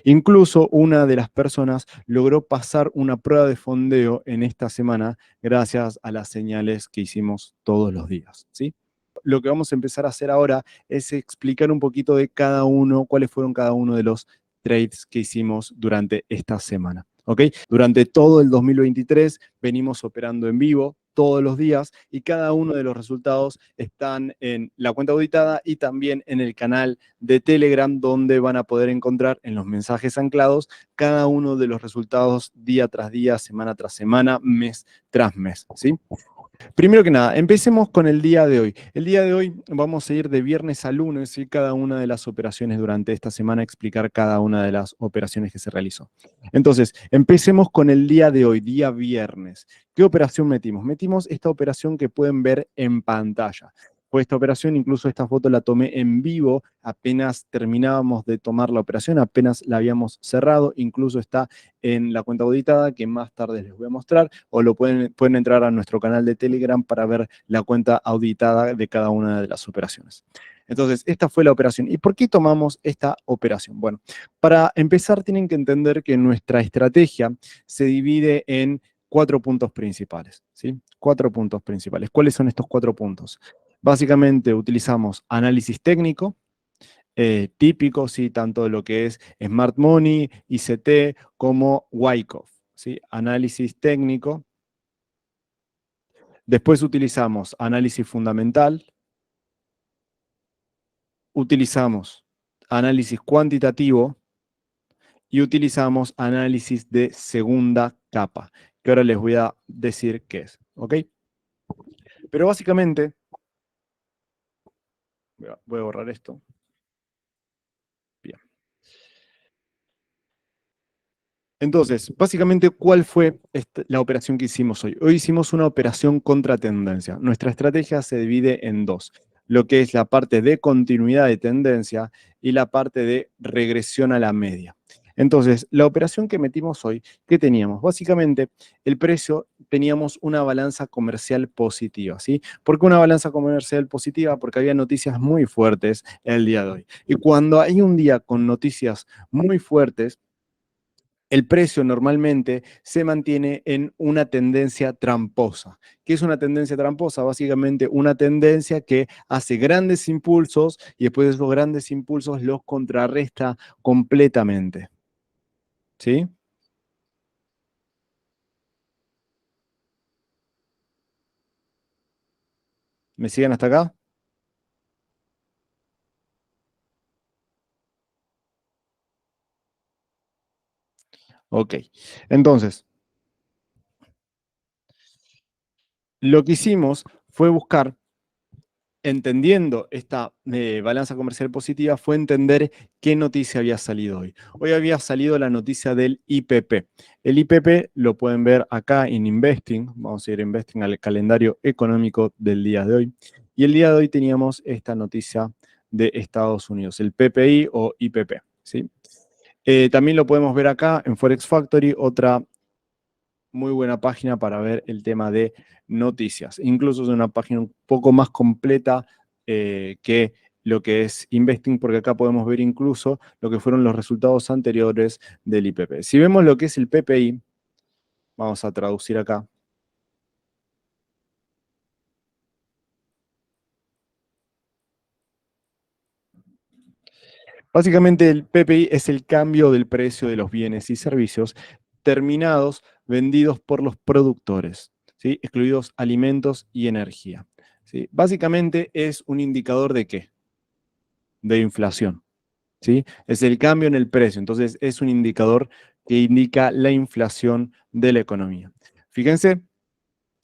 Incluso una de las personas logró pasar una prueba de fondeo en esta semana gracias a las señales que hicimos todos los días, ¿sí? Lo que vamos a empezar a hacer ahora es explicar un poquito de cada uno, cuáles fueron cada uno de los trades que hicimos durante esta semana. ¿Ok? Durante todo el 2023 venimos operando en vivo todos los días y cada uno de los resultados están en la cuenta auditada y también en el canal de Telegram, donde van a poder encontrar en los mensajes anclados cada uno de los resultados día tras día, semana tras semana, mes tras mes, ¿sí? Primero que nada, empecemos con el día de hoy. El día de hoy vamos a ir de viernes a lunes y cada una de las operaciones durante esta semana, explicar cada una de las operaciones que se realizó. Entonces, empecemos con el día de hoy, día viernes. ¿Qué operación metimos? Metimos esta operación que pueden ver en pantalla. Fue esta operación, incluso esta foto la tomé en vivo, apenas terminábamos de tomar la operación, apenas la habíamos cerrado, incluso está en la cuenta auditada, que más tarde les voy a mostrar, o pueden entrar a nuestro canal de Telegram para ver la cuenta auditada de cada una de las operaciones. Entonces, esta fue la operación. ¿Y por qué tomamos esta operación? Bueno, para empezar tienen que entender que nuestra estrategia se divide en 4 puntos principales, ¿sí? 4 puntos principales. ¿Cuáles son estos 4 puntos? Básicamente utilizamos análisis técnico, típico, ¿sí? Tanto de lo que es Smart Money, ICT, como Wyckoff, ¿sí? Análisis técnico. Después utilizamos análisis fundamental, utilizamos análisis cuantitativo y utilizamos análisis de segunda capa, que ahora les voy a decir qué es, ¿ok? Pero básicamente, voy a borrar esto. Bien. Entonces, básicamente, ¿cuál fue la operación que hicimos hoy? Hoy hicimos una operación contra tendencia. Nuestra estrategia se divide en dos, lo que es la parte de continuidad de tendencia y la parte de regresión a la media. Entonces, la operación que metimos hoy, ¿qué teníamos? Básicamente, el precio, teníamos una balanza comercial positiva, ¿sí? ¿Por qué una balanza comercial positiva? Porque había noticias muy fuertes el día de hoy. Y cuando hay un día con noticias muy fuertes, el precio normalmente se mantiene en una tendencia tramposa. ¿Qué es una tendencia tramposa? Básicamente una tendencia que hace grandes impulsos y después de esos grandes impulsos los contrarresta completamente. ¿Sí? ¿Me siguen hasta acá? Ok. Entonces, lo que hicimos fue buscar, entendiendo esta balanza comercial positiva, fue entender qué noticia había salido hoy. Hoy había salido la noticia del IPP. El IPP lo pueden ver acá en Investing. Vamos a ir a Investing al calendario económico del día de hoy. Y el día de hoy teníamos esta noticia de Estados Unidos, el PPI o IPP, ¿sí? También lo podemos ver acá en Forex Factory, otra muy buena página para ver el tema de noticias. Incluso es una página un poco más completa que lo que es Investing, porque acá podemos ver incluso lo que fueron los resultados anteriores del IPP. Si vemos lo que es el PPI, vamos a traducir acá. Básicamente el PPI es el cambio del precio de los bienes y servicios terminados vendidos por los productores, ¿sí? Excluidos alimentos y energía, ¿sí? Básicamente es un indicador de ¿qué? De inflación, ¿sí? Es el cambio en el precio, entonces es un indicador que indica la inflación de la economía. Fíjense,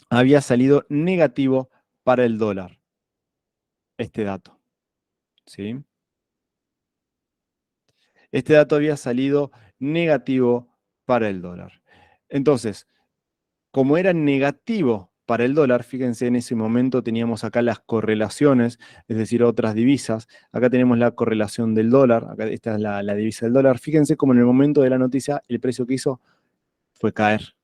había salido negativo para el dólar este dato, ¿sí? Este dato había salido negativo para el dólar. Entonces, como era negativo para el dólar, fíjense, en ese momento teníamos acá las correlaciones, es decir, otras divisas. Acá tenemos la correlación del dólar, acá esta es la divisa del dólar. Fíjense como en el momento de la noticia el precio que hizo fue caer,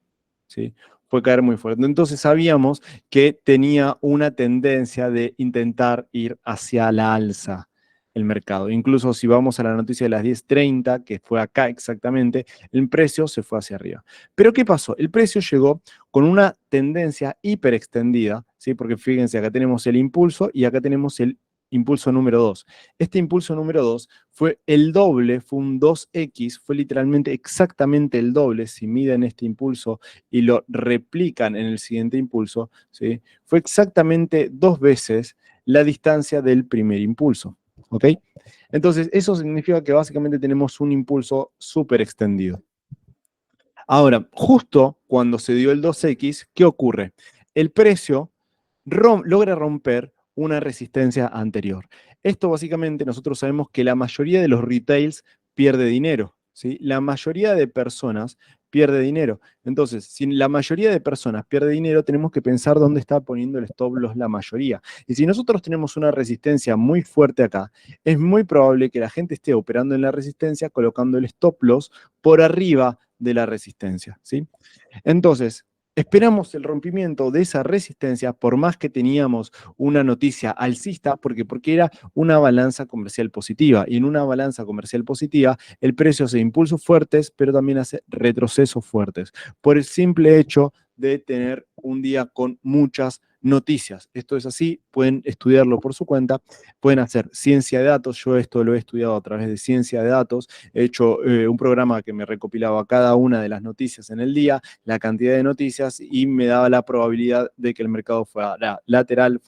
¿sí? Fue caer muy fuerte. Entonces sabíamos que tenía una tendencia de intentar ir hacia la alza. el mercado. Incluso si vamos a la noticia de las 10:30, que fue acá exactamente, el precio se fue hacia arriba. Pero ¿qué pasó? El precio llegó con una tendencia hiperextendida, ¿sí? Porque fíjense, acá tenemos el impulso y acá tenemos el impulso número 2. Este impulso número 2 fue el doble, fue un 2X, fue literalmente exactamente el doble. Si miden este impulso y lo replican en el siguiente impulso, ¿sí? Fue exactamente 2 veces la distancia del primer impulso. ¿Ok? Entonces, eso significa que básicamente tenemos un impulso súper extendido. Ahora, justo cuando se dio el 2X, ¿qué ocurre? El precio logra romper una resistencia anterior. Esto básicamente nosotros sabemos que la mayoría de los retails pierde dinero, ¿sí? La mayoría de personas pierde dinero. Entonces, si la mayoría de personas pierde dinero, tenemos que pensar dónde está poniendo el stop loss la mayoría. Y si nosotros tenemos una resistencia muy fuerte acá, es muy probable que la gente esté operando en la resistencia colocando el stop loss por arriba de la resistencia, ¿sí? Entonces, esperamos el rompimiento de esa resistencia, por más que teníamos una noticia alcista, porque era una balanza comercial positiva. Y en una balanza comercial positiva, el precio hace impulsos fuertes, pero también hace retrocesos fuertes, por el simple hecho de tener un día con muchas noticias. Esto es así, pueden estudiarlo por su cuenta, pueden hacer ciencia de datos. Yo esto lo he estudiado a través de ciencia de datos. He hecho un programa que me recopilaba cada una de las noticias en el día, la cantidad de noticias, y me daba la probabilidad de que el mercado fuera lateral,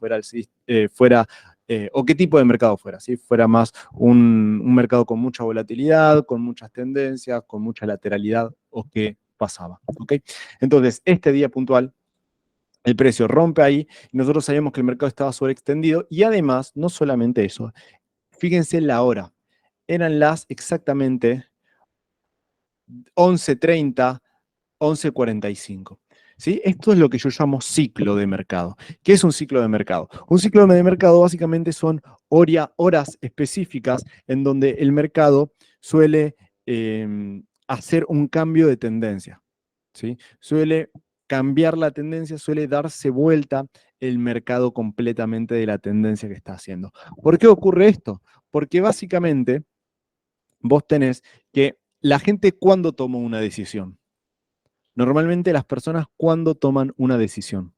o qué tipo de mercado fuera, ¿sí? Fuera más un mercado con mucha volatilidad, con muchas tendencias, con mucha lateralidad, o qué pasaba. ¿Ok? Entonces, este día puntual, el precio rompe ahí, y nosotros sabíamos que el mercado estaba sobreextendido, y además, no solamente eso, fíjense la hora, eran las exactamente 11:30, 11:45. ¿Sí? Esto es lo que yo llamo ciclo de mercado. ¿Qué es un ciclo de mercado? Un ciclo de mercado básicamente son horas específicas en donde el mercado suele hacer un cambio de tendencia. ¿Sí? Suele cambiar la tendencia, suele darse vuelta el mercado completamente de la tendencia que está haciendo. ¿Por qué ocurre esto? Porque básicamente vos tenés que la gente, ¿cuándo toma una decisión? Normalmente las personas, ¿cuándo toman una decisión?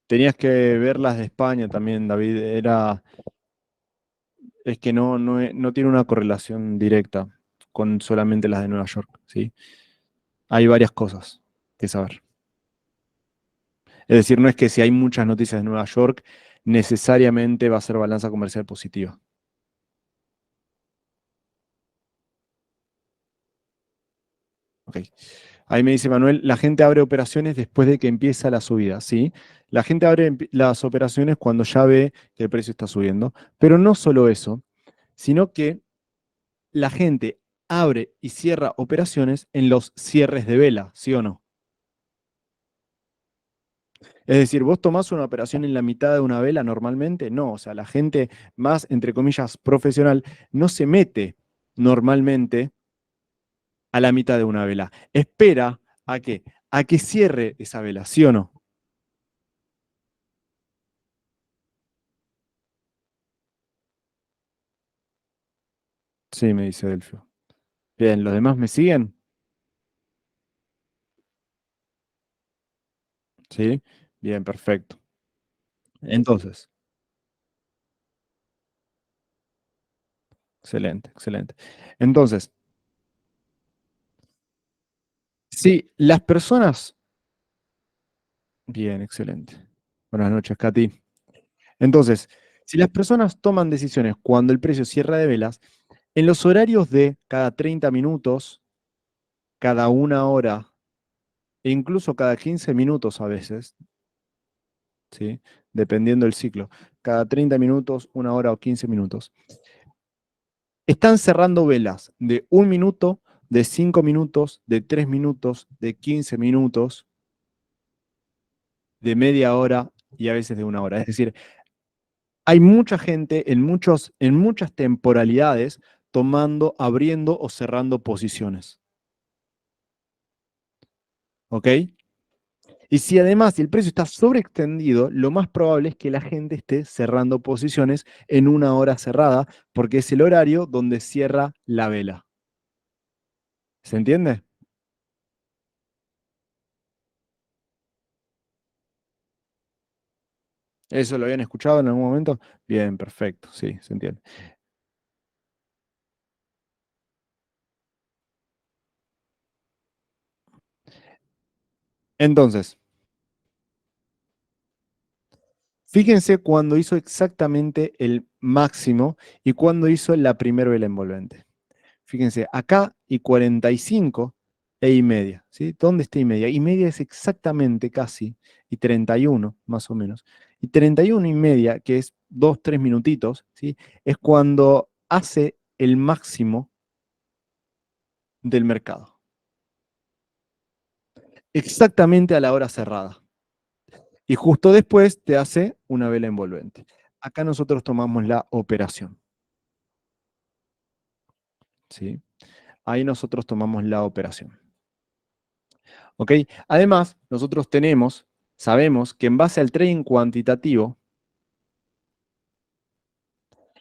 Tenías que ver las de España también, David. Es que no tiene una correlación directa con solamente las de Nueva York, ¿sí? Hay varias cosas que saber. Es decir, no es que si hay muchas noticias de Nueva York, necesariamente va a ser balanza comercial positiva. Ok. Ahí me dice Manuel, la gente abre operaciones después de que empieza la subida, ¿sí? La gente abre las operaciones cuando ya ve que el precio está subiendo. Pero no solo eso, sino que la gente abre y cierra operaciones en los cierres de vela, ¿sí o no? Es decir, vos tomás una operación en la mitad de una vela normalmente, no, o sea, la gente más, entre comillas, profesional, no se mete normalmente a la mitad de una vela. Espera a que, a que cierre esa vela, ¿sí o no? Sí, me dice Delfio. Bien, ¿los demás me siguen? Sí. Bien, perfecto. Entonces, excelente, excelente. Entonces, si las personas... Bien, excelente. Buenas noches, Katy. Entonces, si las personas toman decisiones cuando el precio cierra de velas, en los horarios de cada 30 minutos, cada 1 hora, e incluso cada 15 minutos a veces, ¿sí? Dependiendo del ciclo, cada 30 minutos, 1 hora o 15 minutos, están cerrando velas de 1 minuto, de 5 minutos, de 3 minutos, de 15 minutos, de media hora y a veces de 1 hora. Es decir, hay mucha gente en muchas temporalidades tomando, abriendo o cerrando posiciones. ¿Ok? Y si además si el precio está sobreextendido, lo más probable es que la gente esté cerrando posiciones en una hora cerrada, porque es el horario donde cierra la vela. ¿Se entiende? ¿Eso lo habían escuchado en algún momento? Bien, perfecto, sí, se entiende. Entonces, fíjense cuando hizo exactamente el máximo y cuando hizo la primera vela envolvente. Fíjense, acá y 45 e y media, ¿sí? ¿Dónde está y media? Y media es exactamente casi, y 31 más o menos. Y 31 y media, que es 2 3 minutitos, ¿sí? Es cuando hace el máximo del mercado. Exactamente a la hora cerrada. Y justo después te hace una vela envolvente. Acá nosotros tomamos la operación, ¿sí? Ahí nosotros tomamos la operación. ¿Ok? Además, nosotros sabemos que en base al trading cuantitativo,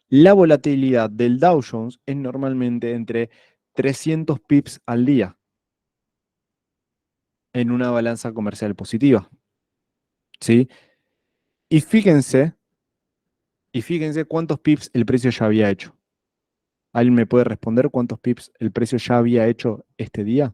la volatilidad del Dow Jones es normalmente entre 300 pips al día en una balanza comercial positiva, ¿sí? Y fíjense, y fíjense cuántos pips el precio ya había hecho. ¿Alguien me puede responder cuántos pips el precio ya había hecho este día?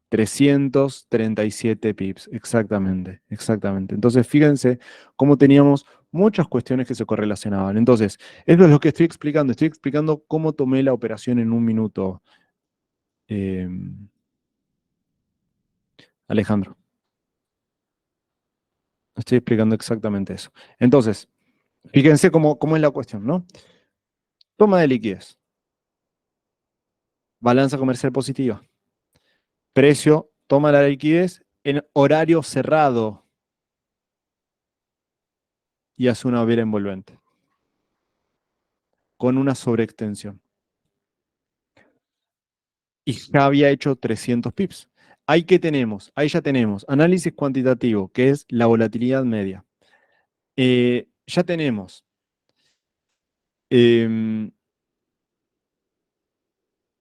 337 pips, exactamente, exactamente. Entonces, fíjense cómo teníamos muchas cuestiones que se correlacionaban. Entonces, esto es lo que estoy explicando cómo tomé la operación en un minuto, eh, Alejandro. Estoy explicando exactamente eso. Entonces, fíjense cómo es la cuestión, ¿no? Toma de liquidez, balanza comercial positiva, precio, toma la liquidez en horario cerrado y hace una vela envolvente con una sobreextensión. Y ya había hecho 300 pips. Ahí que tenemos, ahí ya tenemos análisis cuantitativo, que es la volatilidad media. Ya tenemos em,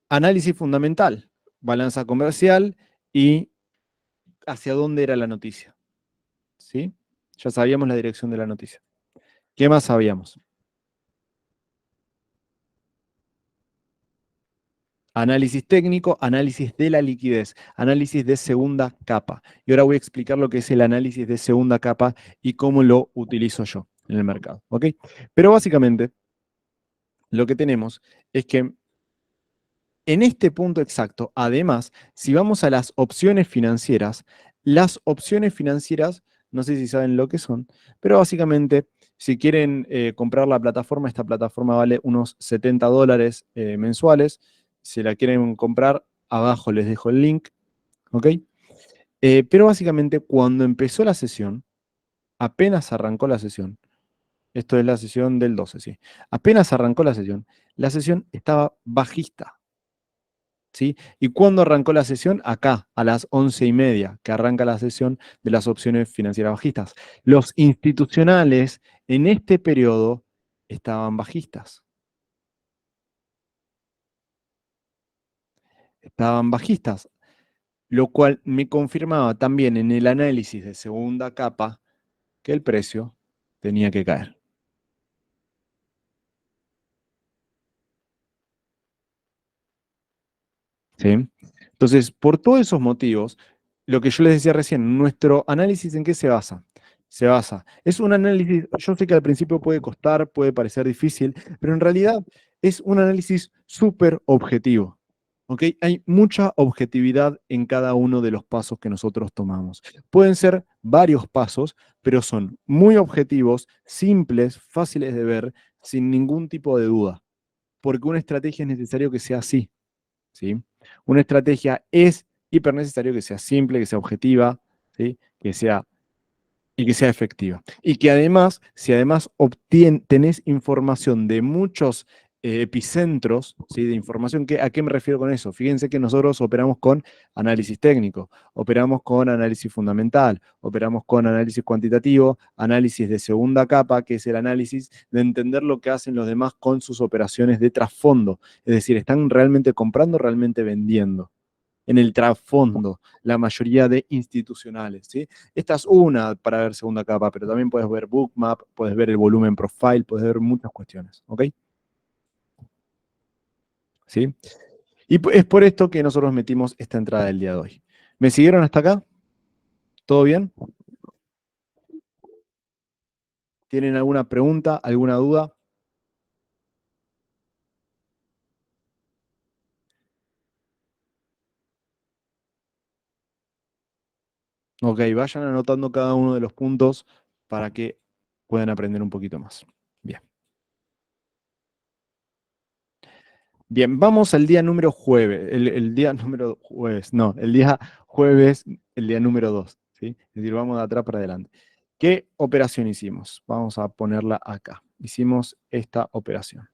análisis fundamental, balanza comercial y hacia dónde era la noticia. ¿Sí? Ya sabíamos la dirección de la noticia. ¿Qué más sabíamos? Análisis técnico, análisis de la liquidez, análisis de segunda capa. Y ahora voy a explicar lo que es el análisis de segunda capa y cómo lo utilizo yo en el mercado. ¿Ok? Pero básicamente lo que tenemos es que en este punto exacto, además, si vamos a las opciones financieras, no sé si saben lo que son, pero básicamente, si quieren comprar la plataforma, esta plataforma vale unos $70 mensuales. Si la quieren comprar, abajo les dejo el link, ¿ok? Pero básicamente, cuando empezó la sesión, apenas arrancó la sesión, esto es la sesión del 12, sí, apenas arrancó la sesión estaba bajista. ¿Sí? ¿Y cuándo arrancó la sesión? Acá, a las 11:30, que arranca la sesión de las opciones financieras bajistas. Los institucionales en este periodo estaban bajistas, lo cual me confirmaba también en el análisis de segunda capa que el precio tenía que caer. ¿Sí? Entonces, por todos esos motivos, lo que yo les decía recién, nuestro análisis ¿en qué se basa? Se basa. Es un análisis, yo sé que al principio puede costar, puede parecer difícil, pero en realidad es un análisis súper objetivo. ¿Ok? Hay mucha objetividad en cada uno de los pasos que nosotros tomamos. Pueden ser varios pasos, pero son muy objetivos, simples, fáciles de ver, sin ningún tipo de duda. Porque una estrategia es necesario que sea así. ¿Sí? Una estrategia es hiper necesario que sea simple, que sea objetiva, ¿sí? Y que sea efectiva. Y que además, si además tenés información de muchos epicentros, ¿sí?, de información. ¿A qué me refiero con eso? Fíjense que nosotros operamos con análisis técnico, operamos con análisis fundamental, operamos con análisis cuantitativo, análisis de segunda capa, que es el análisis de entender lo que hacen los demás con sus operaciones de trasfondo. Es decir, ¿están realmente comprando, realmente vendiendo? En el trasfondo, la mayoría de institucionales, ¿sí? Esta es una para ver segunda capa, pero también puedes ver bookmap, puedes ver el volumen profile, puedes ver muchas cuestiones, ¿ok? ¿Sí? Y es por esto que nosotros metimos esta entrada del día de hoy. ¿Me siguieron hasta acá? ¿Todo bien? ¿Tienen alguna pregunta, alguna duda? Ok, vayan anotando cada uno de los puntos para que puedan aprender un poquito más. Bien. Bien, vamos al día número jueves, el día número jueves, no, el día jueves, el día número 2, ¿sí? Es decir, vamos de atrás para adelante. ¿Qué operación hicimos? Vamos a ponerla acá. Hicimos esta operación,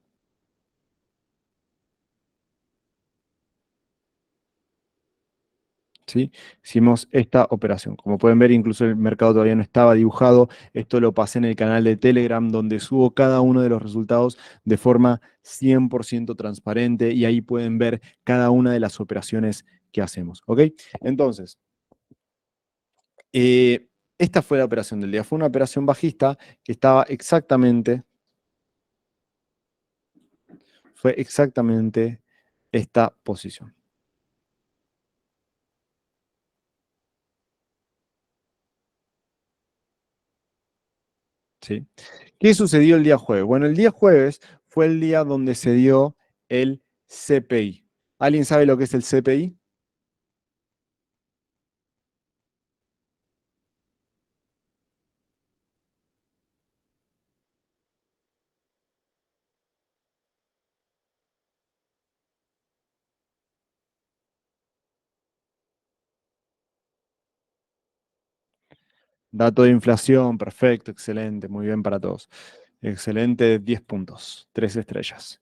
¿sí? Hicimos esta operación. Como pueden ver, incluso el mercado todavía no estaba dibujado. Esto lo pasé en el canal de Telegram, donde subo cada uno de los resultados de forma 100% transparente y ahí pueden ver cada una de las operaciones que hacemos, ¿ok? Entonces, esta fue la operación del día. Fue una operación bajista que estaba exactamente, fue exactamente esta posición, ¿sí? ¿Qué sucedió el día jueves? Bueno, el día jueves fue el día donde se dio el CPI. ¿Alguien sabe lo que es el CPI? Dato de inflación, perfecto, excelente, muy bien para todos. Excelente, 10 puntos, 3 estrellas.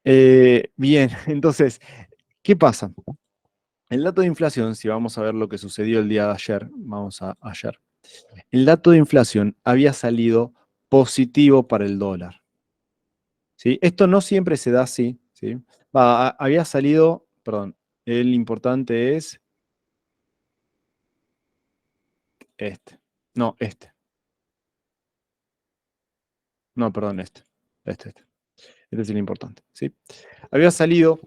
Bien, entonces, ¿qué pasa? El dato de inflación, si vamos a ver lo que sucedió el día de ayer, vamos a ayer. El dato de inflación había salido positivo para el dólar, ¿sí? Esto no siempre se da así, ¿sí? Había salido, perdón, el importante es este. No, este. No, perdón, este. Este. Este es el importante, ¿sí? Había salido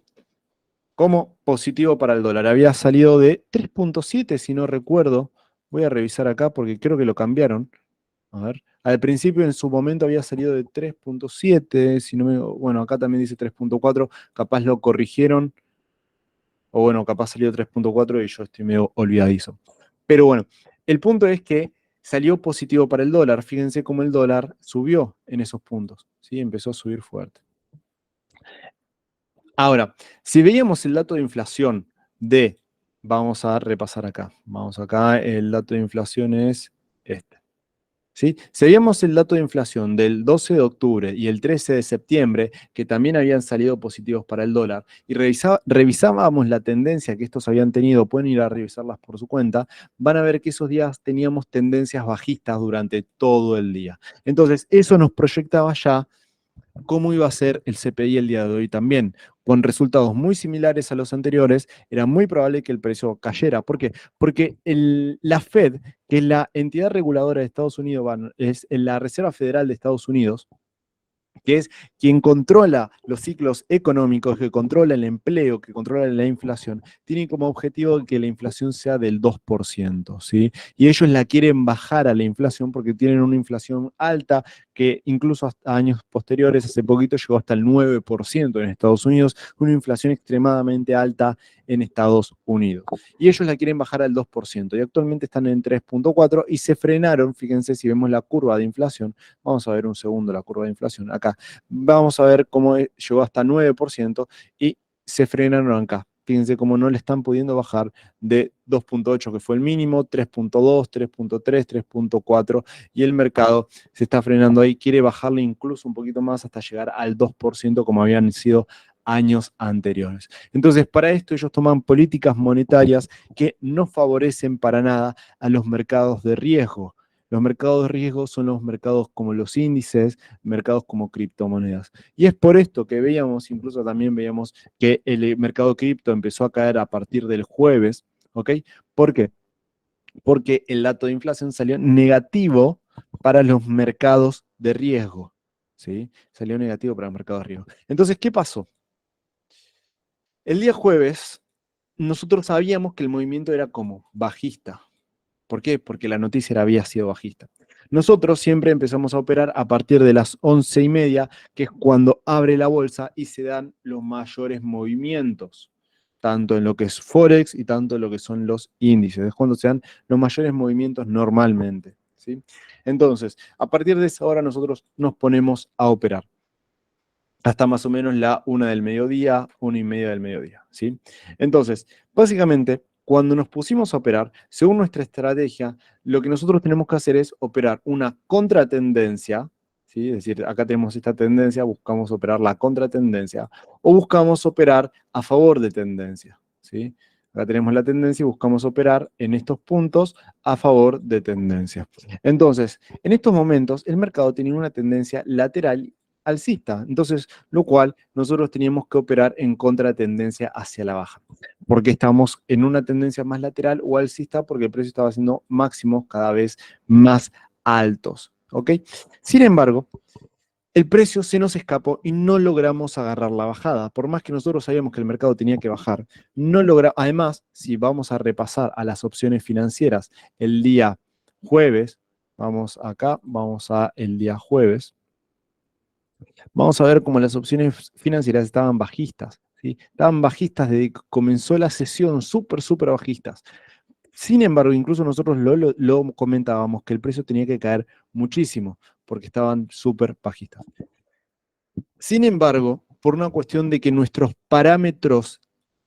como positivo para el dólar. Había salido de 3,7, si no recuerdo. Voy a revisar acá porque creo que lo cambiaron. A ver, al principio en su momento había salido de 3,7, si no me, bueno, acá también dice 3,4, capaz lo corrigieron, o bueno, capaz salió 3,4 y yo estoy medio olvidadizo. Pero bueno, el punto es que salió positivo para el dólar. Fíjense cómo el dólar subió en esos puntos, ¿sí? Empezó a subir fuerte. Ahora, si veíamos el dato de inflación de, vamos a repasar acá, vamos acá, el dato de inflación es este. ¿Sí? Si veíamos el dato de inflación del 12 de octubre y el 13 de septiembre, que también habían salido positivos para el dólar, y revisábamos la tendencia que estos habían tenido, pueden ir a revisarlas por su cuenta, van a ver que esos días teníamos tendencias bajistas durante todo el día. Entonces, eso nos proyectaba ya cómo iba a ser el CPI el día de hoy también. Con resultados muy similares a los anteriores, era muy probable que el precio cayera. ¿Por qué? Porque la Fed, que es la entidad reguladora de Estados Unidos, es la Reserva Federal de Estados Unidos, que es quien controla los ciclos económicos, que controla el empleo, que controla la inflación, tiene como objetivo que la inflación sea del 2%, ¿sí? Y ellos la quieren bajar a la inflación porque tienen una inflación alta que incluso hasta años posteriores, hace poquito llegó hasta el 9% en Estados Unidos, una inflación extremadamente alta en Estados Unidos. Y ellos la quieren bajar al 2% y actualmente están en 3,4 y se frenaron, fíjense si vemos la curva de inflación, vamos a ver un segundo la curva de inflación acá, vamos a ver cómo llegó hasta 9% y se frenaron acá. fíjense cómo no le están pudiendo bajar de 2.8, que fue el mínimo, 3.2, 3.3, 3.4, y el mercado se está frenando ahí, quiere bajarle incluso un poquito más hasta llegar al 2%, como habían sido años anteriores. Entonces, para esto ellos toman políticas monetarias que no favorecen para nada a los mercados de riesgo. Los mercados de riesgo son los mercados como los índices, mercados como criptomonedas. Y es por esto que veíamos, incluso también veíamos que el mercado cripto empezó a caer a partir del jueves, ¿ok? ¿Por qué? Porque el dato de inflación salió negativo para los mercados de riesgo, ¿sí? Salió negativo para los mercados de riesgo. Entonces, ¿qué pasó? El día jueves, nosotros sabíamos que el movimiento era como bajista. ¿Por qué? Porque la noticia había sido bajista. Nosotros siempre empezamos a operar a partir de las 11:30, que es cuando abre la bolsa y se dan los mayores movimientos, tanto en lo que es Forex y tanto en lo que son los índices. Es cuando se dan los mayores movimientos normalmente, ¿sí? Entonces, a partir de esa hora nosotros nos ponemos a operar hasta más o menos la 1 del mediodía, 1:30 del mediodía, ¿sí? Entonces, básicamente, cuando nos pusimos a operar, según nuestra estrategia, lo que nosotros tenemos que hacer es operar una contratendencia, ¿sí? Es decir, acá tenemos esta tendencia, buscamos operar la contratendencia, o buscamos operar a favor de tendencia, ¿sí? Acá tenemos la tendencia y buscamos operar en estos puntos a favor de tendencia. Entonces, en estos momentos, el mercado tenía una tendencia lateral alcista. Entonces, lo cual nosotros teníamos que operar en contratendencia hacia la baja. Porque estamos en una tendencia más lateral o alcista porque el precio estaba haciendo máximos cada vez más altos. ¿Ok? Sin embargo, el precio se nos escapó y no logramos agarrar la bajada. Por más que nosotros sabíamos que el mercado tenía que bajar, no logra. Además, si vamos a repasar a las opciones financieras el día jueves, vamos acá, vamos a el día jueves. Vamos a ver cómo las opciones financieras estaban bajistas, ¿sí? Estaban bajistas desde que comenzó la sesión, súper, súper bajistas. Sin embargo, incluso nosotros lo comentábamos que el precio tenía que caer muchísimo porque estaban súper bajistas. Sin embargo, por una cuestión de que nuestros parámetros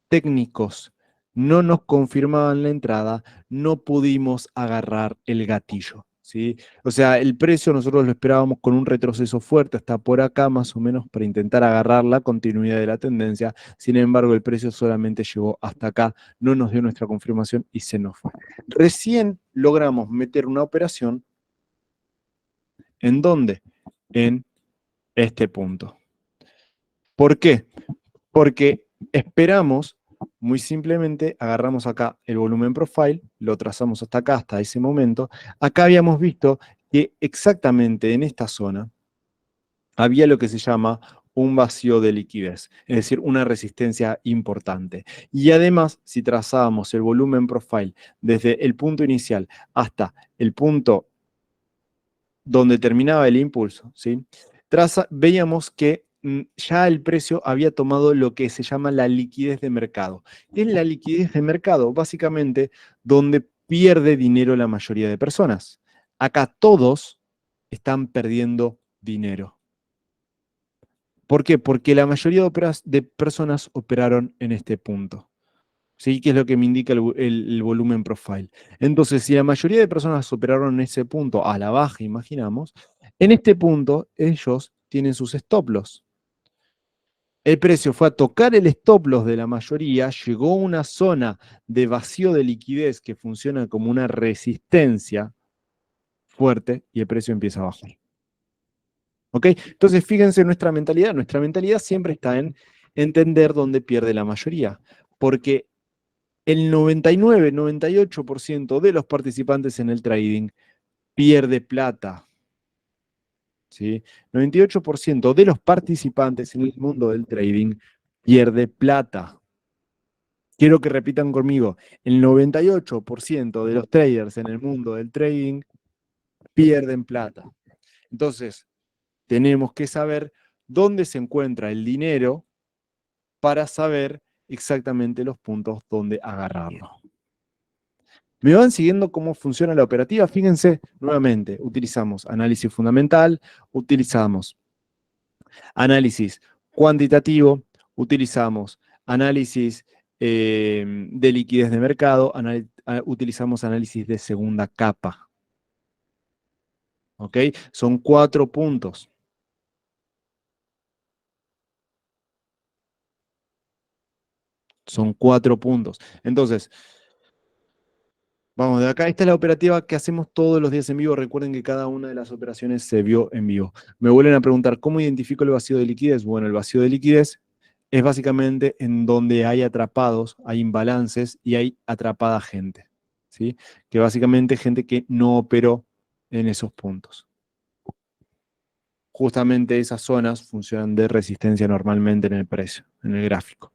técnicos no nos confirmaban la entrada, no pudimos agarrar el gatillo, ¿sí? O sea, el precio nosotros lo esperábamos con un retroceso fuerte hasta por acá más o menos para intentar agarrar la continuidad de la tendencia. Sin embargo, el precio solamente llegó hasta acá, no nos dio nuestra confirmación y se nos fue. Recién logramos meter una operación. ¿En dónde? En este punto. ¿Por qué? Porque esperamos, muy simplemente, agarramos acá el volumen profile, lo trazamos hasta acá, hasta ese momento. Acá habíamos visto que exactamente en esta zona había lo que se llama un vacío de liquidez, es decir, una resistencia importante. Y además, si trazábamos el volumen profile desde el punto inicial hasta el punto donde terminaba el impulso, ¿sí? Veíamos que ya el precio había tomado lo que se llama la liquidez de mercado. ¿Qué es la liquidez de mercado? Básicamente, donde pierde dinero la mayoría de personas. Acá todos están perdiendo dinero. ¿Por qué? Porque la mayoría de personas operaron en este punto. ¿Sí? Que es lo que me indica el volumen profile. Entonces, si la mayoría de personas operaron en ese punto a la baja, imaginamos, en este punto ellos tienen sus stop loss. El precio fue a tocar el stop loss de la mayoría, llegó a una zona de vacío de liquidez que funciona como una resistencia fuerte y el precio empieza a bajar. ¿Ok? Entonces, fíjense en nuestra mentalidad. Nuestra mentalidad siempre está en entender dónde pierde la mayoría. Porque el 99, 98% de los participantes en el trading pierde plata. ¿Sí? 98% de los participantes en el mundo del trading pierde plata. Quiero que repitan conmigo, el 98% de los traders en el mundo del trading pierden plata. Entonces, tenemos que saber dónde se encuentra el dinero para saber exactamente los puntos donde agarrarlo. ¿Me van siguiendo cómo funciona la operativa? Fíjense, nuevamente, utilizamos análisis fundamental, utilizamos análisis cuantitativo, utilizamos análisis de liquidez de mercado, utilizamos análisis de segunda capa. ¿Ok? Son 4 puntos. Son 4 puntos. Entonces, vamos de acá. Esta es la operativa que hacemos todos los días en vivo. Recuerden que cada una de las operaciones se vio en vivo. Me vuelven a preguntar, ¿cómo identifico el vacío de liquidez? Bueno, el vacío de liquidez es básicamente en donde hay atrapados, hay imbalances y hay atrapada gente. ¿Sí? Que básicamente gente que no operó en esos puntos. Justamente esas zonas funcionan de resistencia normalmente en el precio, en el gráfico,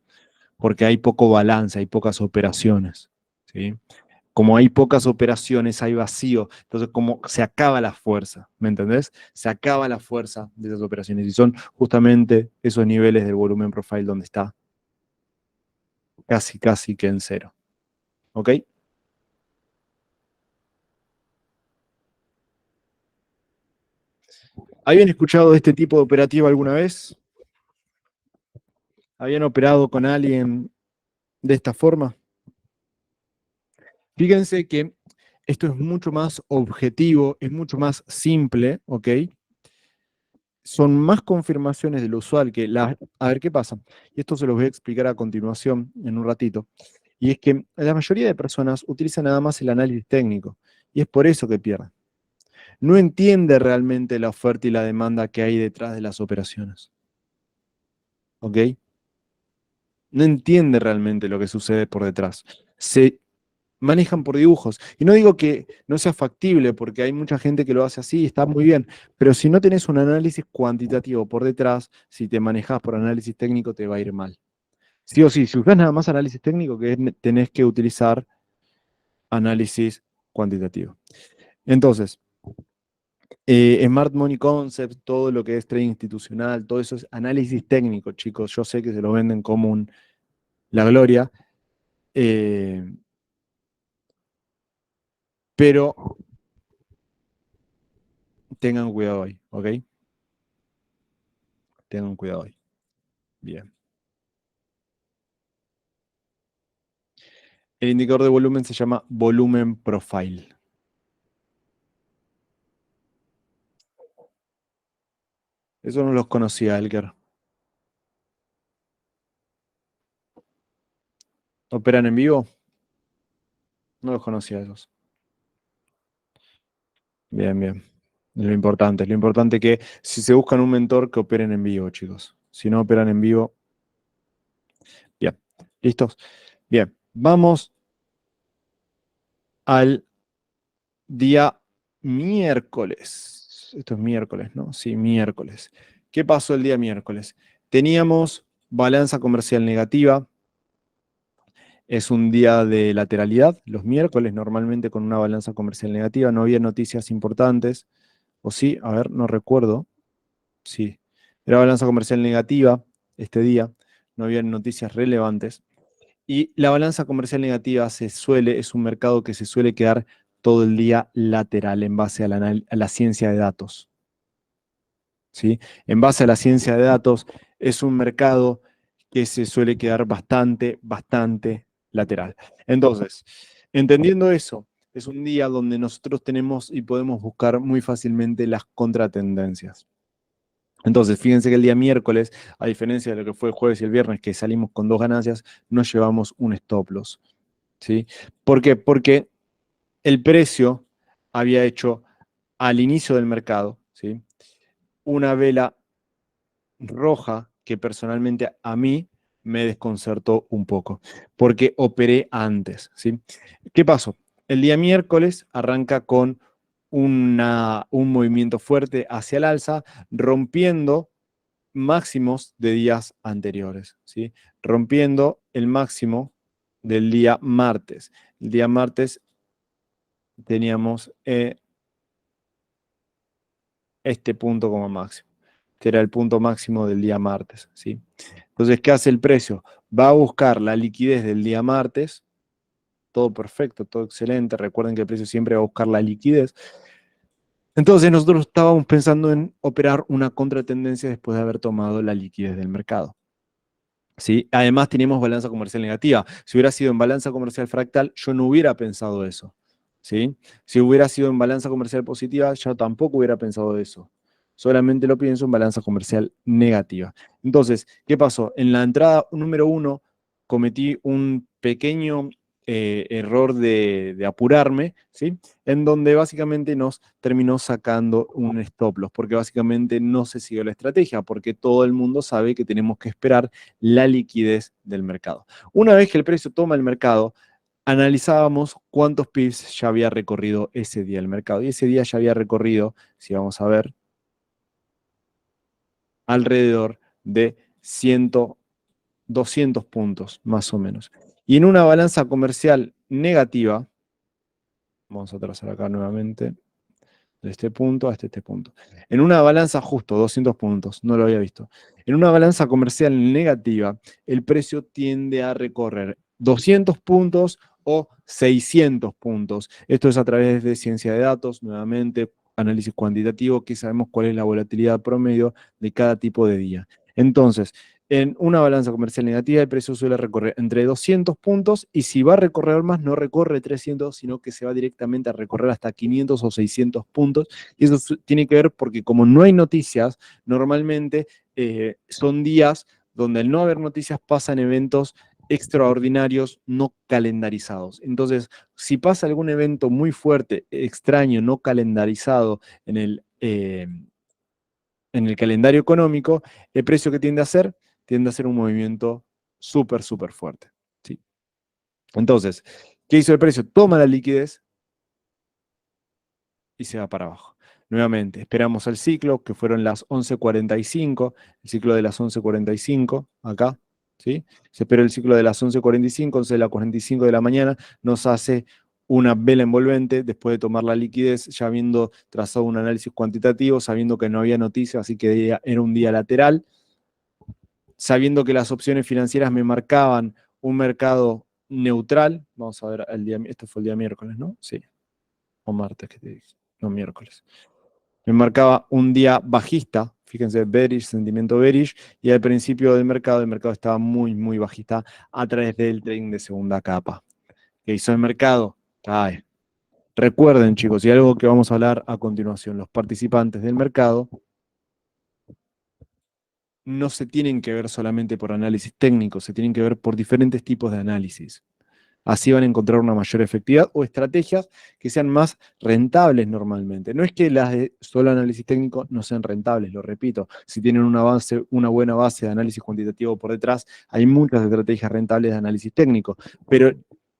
porque hay poco balance, hay pocas operaciones. ¿Sí? Como hay pocas operaciones, hay vacío. Entonces, como se acaba la fuerza, ¿me entendés? Se acaba la fuerza de esas operaciones. Y son justamente esos niveles del volumen profile donde está casi que en cero. ¿Ok? ¿Habían escuchado de este tipo de operativa alguna vez? ¿Habían operado con alguien de esta forma? Fíjense que esto es mucho más objetivo, es mucho más simple, ¿ok? Son más confirmaciones de lo usual que la... A ver qué pasa. Y esto se los voy a explicar a continuación, en un ratito. Y es que la mayoría de personas utilizan nada más el análisis técnico. Y es por eso que pierden. No entiende realmente la oferta y la demanda que hay detrás de las operaciones. ¿Ok? No entiende realmente lo que sucede por detrás. Se manejan por dibujos. Y no digo que no sea factible, porque hay mucha gente que lo hace así y está muy bien, pero si no tenés un análisis cuantitativo por detrás, si te manejas por análisis técnico, te va a ir mal. Sí o sí, si usás nada más análisis técnico, tenés que utilizar análisis cuantitativo. Entonces, Smart Money Concept, todo lo que es trading institucional, todo eso es análisis técnico, chicos. Yo sé que se lo venden como la gloria, eh, pero tengan cuidado ahí, ¿ok? Tengan cuidado ahí. Bien. El indicador de volumen se llama volumen profile. Eso no los conocía, Elker. ¿Operan en vivo? No los conocía esos. Bien, bien. Es lo importante que si se buscan un mentor, que operen en vivo, chicos. Si no operan en vivo, bien. ¿Listos? Bien. Vamos al día miércoles. Esto es miércoles, ¿no? Sí, miércoles. ¿Qué pasó el día miércoles? Teníamos balanza comercial negativa. Es un día de lateralidad, los miércoles normalmente con una balanza comercial negativa, no había noticias importantes, o sí, a ver, no recuerdo, sí, era balanza comercial negativa este día, no había noticias relevantes, y la balanza comercial negativa es un mercado que se suele quedar todo el día lateral en base a la ciencia de datos, ¿sí? En base a la ciencia de datos es un mercado que se suele quedar bastante lateral. Entonces, entendiendo eso, es un día donde nosotros tenemos y podemos buscar muy fácilmente las contratendencias. Entonces, fíjense que el día miércoles, a diferencia de lo que fue el jueves y el viernes, que salimos con 2 ganancias, nos llevamos un stop loss. ¿Sí? ¿Por qué? Porque el precio había hecho al inicio del mercado, ¿sí? Una vela roja que personalmente a mí me desconcertó un poco, porque operé antes, ¿sí? ¿Qué pasó? El día miércoles arranca con un movimiento fuerte hacia el alza, rompiendo máximos de días anteriores, ¿sí? Rompiendo el máximo del día martes. El día martes teníamos este punto como máximo, que era el punto máximo del día martes, ¿sí? Entonces, ¿qué hace el precio? Va a buscar la liquidez del día martes, todo perfecto, todo excelente. Recuerden que el precio siempre va a buscar la liquidez. Entonces, nosotros estábamos pensando en operar una contratendencia después de haber tomado la liquidez del mercado. ¿sí? Además teníamos balanza comercial negativa. Si hubiera sido en balanza comercial fractal, yo no hubiera pensado eso, ¿sí? Si hubiera sido en balanza comercial positiva, yo tampoco hubiera pensado eso. Solamente lo pienso en balanza comercial negativa. Entonces, ¿qué pasó? En la entrada número uno cometí un pequeño error de apurarme, ¿sí? En donde básicamente nos terminó sacando un stop loss, porque básicamente no se siguió la estrategia, porque todo el mundo sabe que tenemos que esperar la liquidez del mercado. Una vez que el precio toma el mercado, analizábamos cuántos pips ya había recorrido ese día el mercado. Y ese día ya había recorrido, si vamos a ver, alrededor de 100, 200 puntos, más o menos. Y en una balanza comercial negativa, vamos a trazar acá nuevamente, de este punto hasta este punto. En una balanza justo, 200 puntos, no lo había visto. En una balanza comercial negativa, el precio tiende a recorrer 200 puntos o 600 puntos. Esto es a través de ciencia de datos, nuevamente, análisis cuantitativo, que sabemos cuál es la volatilidad promedio de cada tipo de día. Entonces, en una balanza comercial negativa, el precio suele recorrer entre 200 puntos y si va a recorrer más, no recorre 300, sino que se va directamente a recorrer hasta 500 o 600 puntos. Y eso tiene que ver porque como no hay noticias, normalmente son días donde al no haber noticias pasan eventos extraordinarios no calendarizados. Entonces, si pasa algún evento muy fuerte, extraño, no calendarizado en el calendario económico, el precio que tiende a hacer un movimiento súper, súper fuerte. ¿Sí? Entonces, ¿qué hizo el precio? Toma la liquidez y se va para abajo. Nuevamente, esperamos el ciclo, que fueron las 11:45, el ciclo de las 11:45, acá, ¿sí? Se espera el ciclo de las 11:45, 11:45 de la mañana, nos hace una vela envolvente después de tomar la liquidez, ya habiendo trazado un análisis cuantitativo, sabiendo que no había noticias, así que era un día lateral, sabiendo que las opciones financieras me marcaban un mercado neutral. Vamos a ver, este fue el día miércoles, ¿no? Sí, o martes, que te dije, no miércoles. Me marcaba un día bajista, fíjense, bearish, sentimiento bearish, y al principio del mercado, el mercado estaba muy, muy bajista a través del trading de segunda capa. ¿Qué hizo el mercado? Cae. Recuerden, chicos, y algo que vamos a hablar a continuación, los participantes del mercado no se tienen que ver solamente por análisis técnico, se tienen que ver por diferentes tipos de análisis. Así van a encontrar una mayor efectividad o estrategias que sean más rentables normalmente. No es que las de solo análisis técnico no sean rentables, lo repito. Si tienen una buena base de análisis cuantitativo por detrás, hay muchas estrategias rentables de análisis técnico. Pero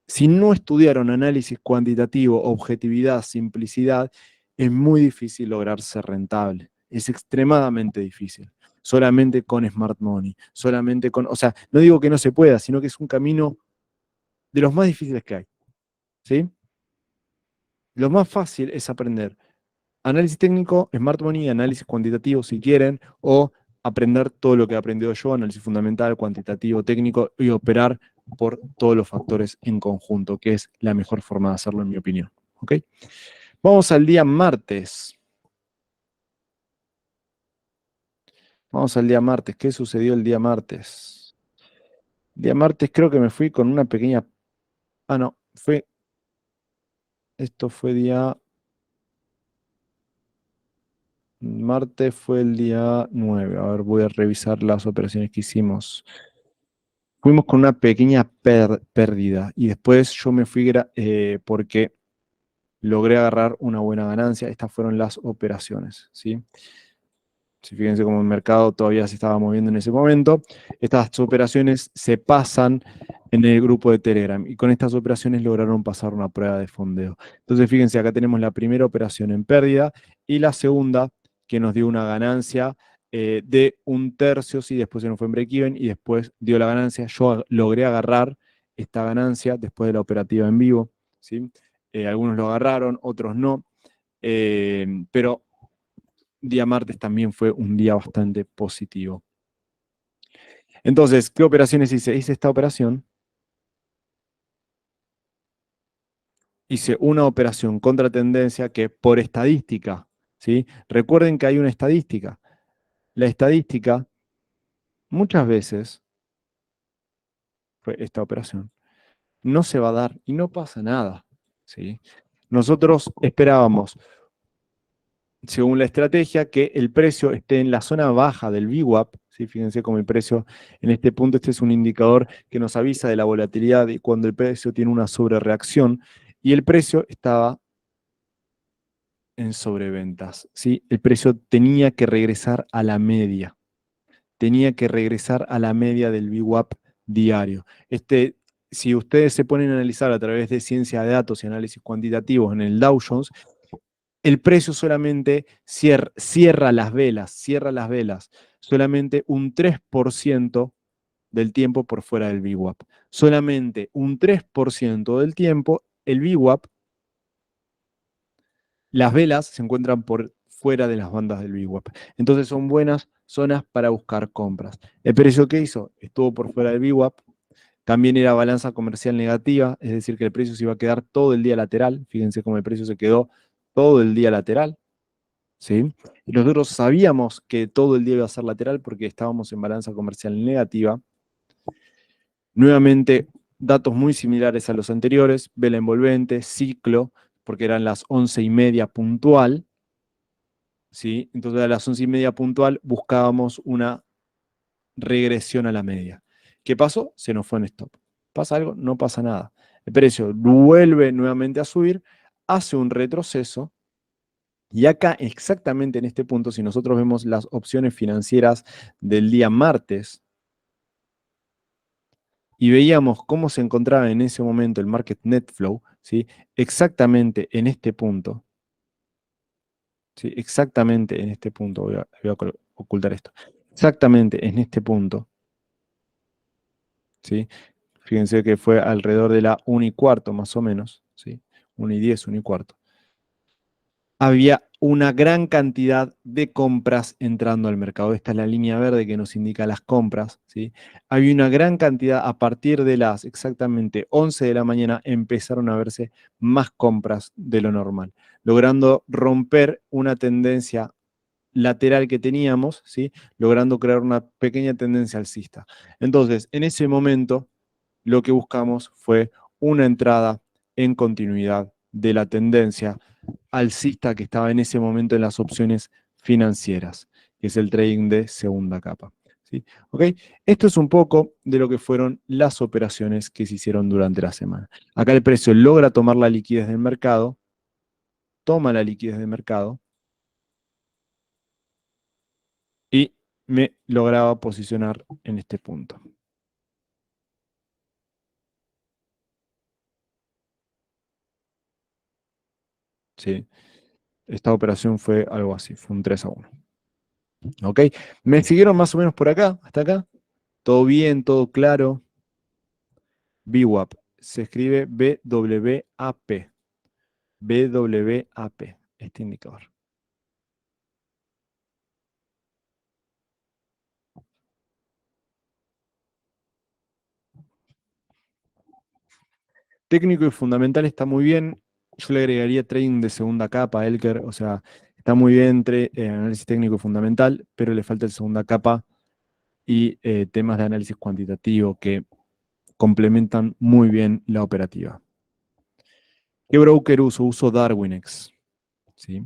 si no estudiaron análisis cuantitativo, objetividad, simplicidad, es muy difícil lograr ser rentable. Es extremadamente difícil. Solamente con smart money, solamente con, o sea, no digo que no se pueda, sino que es un camino de los más difíciles que hay, ¿sí? Lo más fácil es aprender análisis técnico, smart money, análisis cuantitativo si quieren, o aprender todo lo que he aprendido yo, análisis fundamental, cuantitativo, técnico, y operar por todos los factores en conjunto, que es la mejor forma de hacerlo en mi opinión. ¿Ok? Vamos al día martes. Vamos al día martes. ¿Qué sucedió el día martes? El día martes creo que me fui con una pequeña... Ah, no, esto fue día... Martes fue el día 9. A ver, voy a revisar las operaciones que hicimos. Fuimos con una pequeña pérdida y después yo me fui porque logré agarrar una buena ganancia. Estas fueron las operaciones, ¿sí? Si fíjense cómo el mercado todavía se estaba moviendo en ese momento. Estas operaciones se pasan en el grupo de Telegram y con estas operaciones lograron pasar una prueba de fondeo. Entonces fíjense, acá tenemos la primera operación en pérdida y la segunda que nos dio una ganancia de un tercio, sí, después se nos fue en break-even y después dio la ganancia. Yo logré agarrar esta ganancia después de la operativa en vivo, ¿sí? Algunos lo agarraron, otros no, pero día martes también fue un día bastante positivo. Entonces, ¿qué operaciones hice? Hice esta operación. Hice una operación contra tendencia que por estadística, ¿sí? Recuerden que hay una estadística. La estadística muchas veces fue esta operación, no se va a dar y no pasa nada, ¿sí? Nosotros esperábamos, según la estrategia, que el precio esté en la zona baja del VWAP, ¿sí? Fíjense cómo el precio en este punto, este es un indicador que nos avisa de la volatilidad y cuando el precio tiene una sobrereacción, y el precio estaba en sobreventas, ¿sí? El precio tenía que regresar a la media, tenía que regresar a la media del VWAP diario. Si ustedes se ponen a analizar a través de ciencia de datos y análisis cuantitativos en el Dow Jones, el precio solamente cierra las velas, solamente un 3% del tiempo por fuera del VWAP. Solamente un 3% del tiempo, el VWAP, las velas se encuentran por fuera de las bandas del VWAP. Entonces son buenas zonas para buscar compras. ¿El precio que hizo? Estuvo por fuera del VWAP. También era balanza comercial negativa, es decir, que el precio se iba a quedar todo el día lateral. Fíjense cómo el precio se quedó todo el día lateral, ¿sí? Y nosotros sabíamos que todo el día iba a ser lateral porque estábamos en balanza comercial negativa. Nuevamente, datos muy similares a los anteriores, vela envolvente, ciclo, porque eran las 11:30 puntual, ¿sí? Entonces a las 11:30 puntual buscábamos una regresión a la media. ¿Qué pasó? Se nos fue en stop. ¿Pasa algo? No pasa nada. El precio vuelve nuevamente a subir, hace un retroceso, y acá exactamente en este punto, si nosotros vemos las opciones financieras del día martes, y veíamos cómo se encontraba en ese momento el market net flow, ¿sí? Exactamente en este punto, ¿sí? Exactamente en este punto, voy a ocultar esto, exactamente en este punto, ¿sí? Fíjense que fue alrededor de la 1:15 más o menos, ¿sí? 1:10, 1:15. Había una gran cantidad de compras entrando al mercado. Esta es la línea verde que nos indica las compras, ¿sí? Había una gran cantidad, a partir de las exactamente 11 de la mañana, empezaron a verse más compras de lo normal, logrando romper una tendencia lateral que teníamos, ¿sí? Logrando crear una pequeña tendencia alcista. Entonces, en ese momento, lo que buscamos fue una entrada en continuidad de la tendencia alcista que estaba en ese momento en las opciones financieras, que es el trading de segunda capa, ¿sí? ¿Ok? Esto es un poco de lo que fueron las operaciones que se hicieron durante la semana. Acá el precio logra tomar la liquidez del mercado, toma la liquidez del mercado y me lograba posicionar en este punto, ¿sí? Esta operación fue algo así, fue un 3-1. ¿Ok? ¿Me siguieron más o menos por acá, hasta acá? ¿Todo bien, todo claro? VWAP, se escribe BWAP, BWAP, este indicador. Técnico y fundamental está muy bien. Yo le agregaría trading de segunda capa, Elker, o sea, está muy bien entre análisis técnico y fundamental, pero le falta el segunda capa y temas de análisis cuantitativo que complementan muy bien la operativa. ¿Qué broker uso? Uso Darwinex, ¿sí?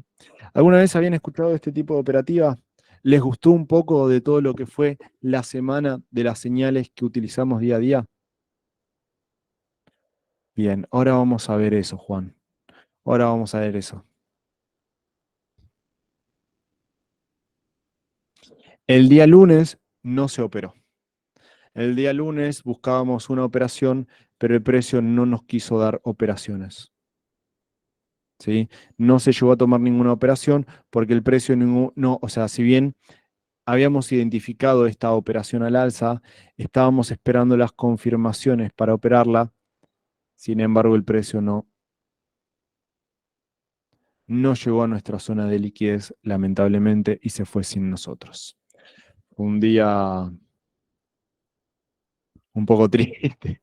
¿Alguna vez habían escuchado de este tipo de operativa? ¿Les gustó un poco de todo lo que fue la semana de las señales que utilizamos día a día? Bien, ahora vamos a ver eso, Juan. Ahora vamos a ver eso. El día lunes no se operó. El día lunes buscábamos una operación, pero el precio no nos quiso dar operaciones, ¿sí? No se llegó a tomar ninguna operación porque el precio no, o sea, si bien habíamos identificado esta operación al alza, estábamos esperando las confirmaciones para operarla, sin embargo el precio no llegó a nuestra zona de liquidez, lamentablemente, y se fue sin nosotros. Fue un día un poco triste,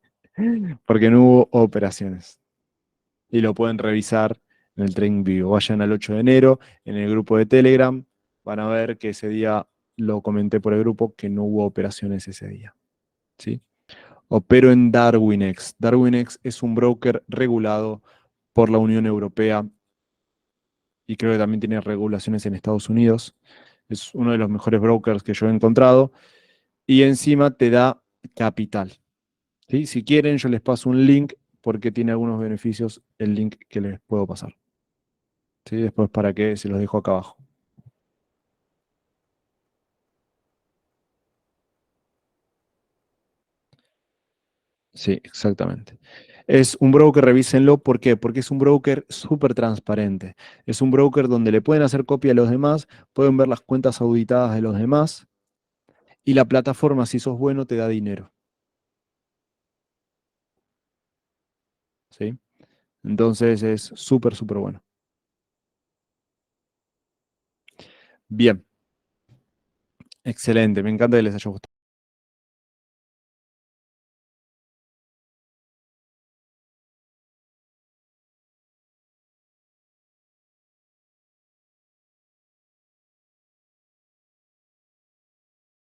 porque no hubo operaciones. Y lo pueden revisar en el Trading View. Vayan al 8 de enero, en el grupo de Telegram, van a ver que ese día lo comenté por el grupo, que no hubo operaciones ese día, ¿sí? Opero en Darwinex. Darwinex es un broker regulado por la Unión Europea y creo que también tiene regulaciones en Estados Unidos. Es uno de los mejores brokers que yo he encontrado y encima te da capital. ¿Sí? Si quieren, yo les paso un link porque tiene algunos beneficios el link que les puedo pasar. ¿Sí? Después para que se los dejo acá abajo. Sí, exactamente. Es un broker, revísenlo. ¿Por qué? Porque es un broker súper transparente. Es un broker donde le pueden hacer copia a los demás, pueden ver las cuentas auditadas de los demás y la plataforma, si sos bueno, te da dinero. ¿Sí? Entonces es súper, súper bueno. Bien, excelente. Me encanta que les haya gustado.